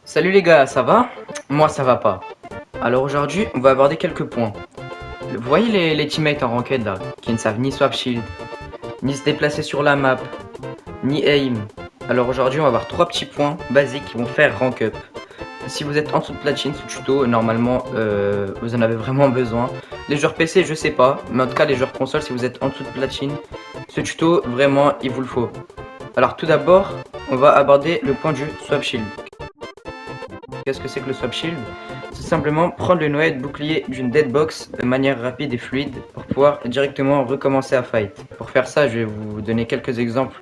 Salut les gars, ça va? Moi ça va pas. Alors aujourd'hui, on va aborder quelques points. Vous voyez les teammates en ranked là, qui ne savent ni swap shield, ni se déplacer sur la map, ni aim. Alors aujourd'hui, on va voir trois petits points basiques qui vont faire rank up. Si vous êtes en dessous de platine, ce tuto, normalement, vous en avez vraiment besoin. Les joueurs PC, je sais pas, mais en tout cas les joueurs console, si vous êtes en dessous de platine, ce tuto, vraiment, il vous le faut. Alors tout d'abord, on va aborder le point du swap shield. Qu'est-ce que c'est que le swap shield? C'est simplement prendre le noyau de bouclier d'une deadbox de manière rapide et fluide pour pouvoir directement recommencer à fight. Pour faire ça, je vais vous donner quelques exemples.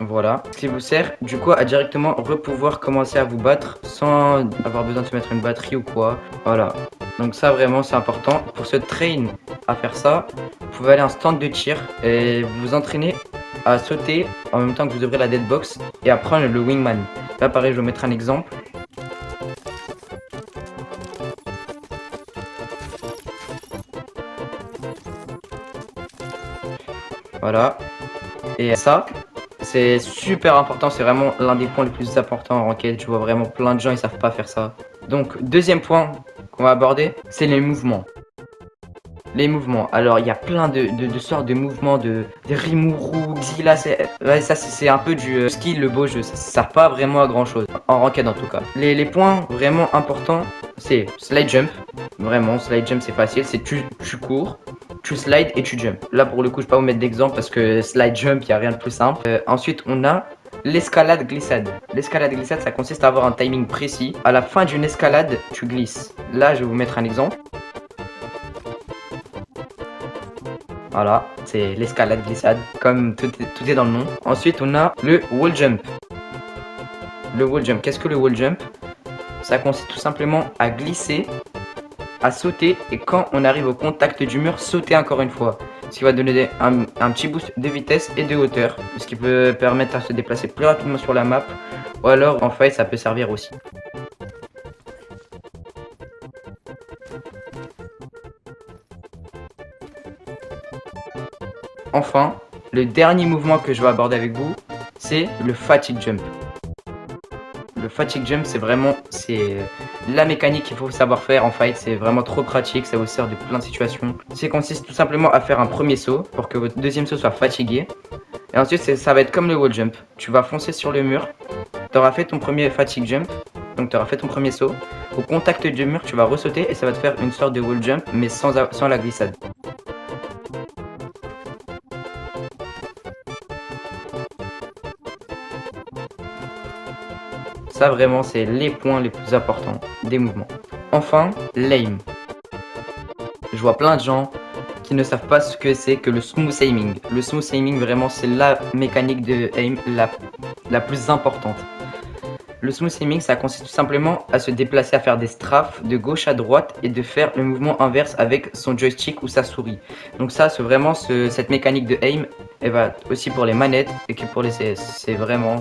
Voilà, ce qui vous sert du coup à directement pouvoir commencer à vous battre sans avoir besoin de se mettre une batterie ou quoi. Voilà, donc ça vraiment c'est important. Pour se train à faire ça, vous pouvez aller à un stand de tir et vous entraîner à sauter en même temps que vous ouvrez la deadbox et à prendre le wingman. Là pareil, je vais vous mettre un exemple. Voilà, et ça c'est super important, c'est vraiment l'un des points les plus importants en ranked. Je vois vraiment plein de gens, ils savent pas faire ça. Donc, deuxième point qu'on va aborder, c'est les mouvements. Les mouvements. Alors, il y a plein de sortes de mouvements, de Rimuru, Xila, c'est un peu du skill, le beau jeu. Ça sert pas vraiment à grand chose, en ranked en tout cas. Les points vraiment importants, c'est slide jump. Vraiment, slide jump c'est facile, c'est tu cours, tu slide et tu jump. Là pour le coup je vais pas vous mettre d'exemple parce que slide jump il n'y a rien de plus simple. Ensuite on a l'escalade glissade. L'escalade glissade ça consiste à avoir un timing précis. À la fin d'une escalade tu glisses. Là je vais vous mettre un exemple. Voilà, c'est l'escalade glissade, comme tout est dans le nom. Ensuite on a le wall jump. Le wall jump, qu'est-ce que le wall jump? Ça consiste tout simplement à glisser, à sauter, et quand on arrive au contact du mur, sauter encore une fois. Ce qui va donner un petit boost de vitesse et de hauteur, ce qui peut permettre à se déplacer plus rapidement sur la map, ou alors en fight ça peut servir aussi. Enfin, le dernier mouvement que je vais aborder avec vous, c'est le fatigue jump. Le fatigue jump, c'est la mécanique qu'il faut savoir faire en fight. C'est vraiment trop pratique, ça vous sert de plein de situations. Ça consiste tout simplement à faire un premier saut pour que votre deuxième saut soit fatigué. Et ensuite, ça va être comme le wall jump. Tu vas foncer sur le mur, tu auras fait ton premier fatigue jump, donc tu auras fait ton premier saut. Au contact du mur, tu vas ressauter et ça va te faire une sorte de wall jump, mais sans la glissade. Ça vraiment c'est les points les plus importants des mouvements. Enfin, l'aim. Je vois plein de gens qui ne savent pas ce que c'est que le smooth aiming. Le smooth aiming vraiment c'est la mécanique de aim la plus importante. Le smooth aiming ça consiste tout simplement à se déplacer, à faire des strafes de gauche à droite et de faire le mouvement inverse avec son joystick ou sa souris. Donc ça c'est vraiment cette mécanique de aim, elle va aussi pour les manettes et que pour les CS. C'est vraiment,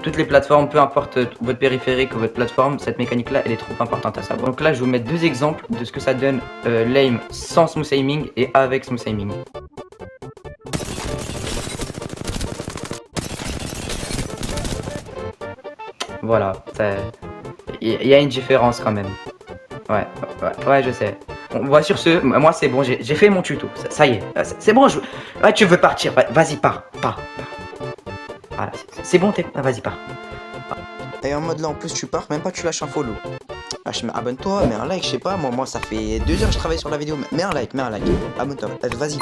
toutes les plateformes, peu importe votre périphérique ou votre plateforme, cette mécanique là elle est trop importante à savoir. Donc là je vais vous mettre deux exemples de ce que ça donne l'aim sans smooth aiming et avec smooth aiming. Voilà, il y a une différence quand même. Ouais, je sais. On voit sur ce, moi c'est bon, j'ai fait mon tuto, ça y est, c'est bon, ouais, tu veux partir, vas-y, pars. Voilà, c'est bon, vas-y, pars. Et en mode là en plus tu pars, même pas tu lâches un follow. Lâche, abonne-toi, mets un like, je sais pas, moi ça fait 2 heures que je travaille sur la vidéo, mets un like, abonne-toi, vas-y.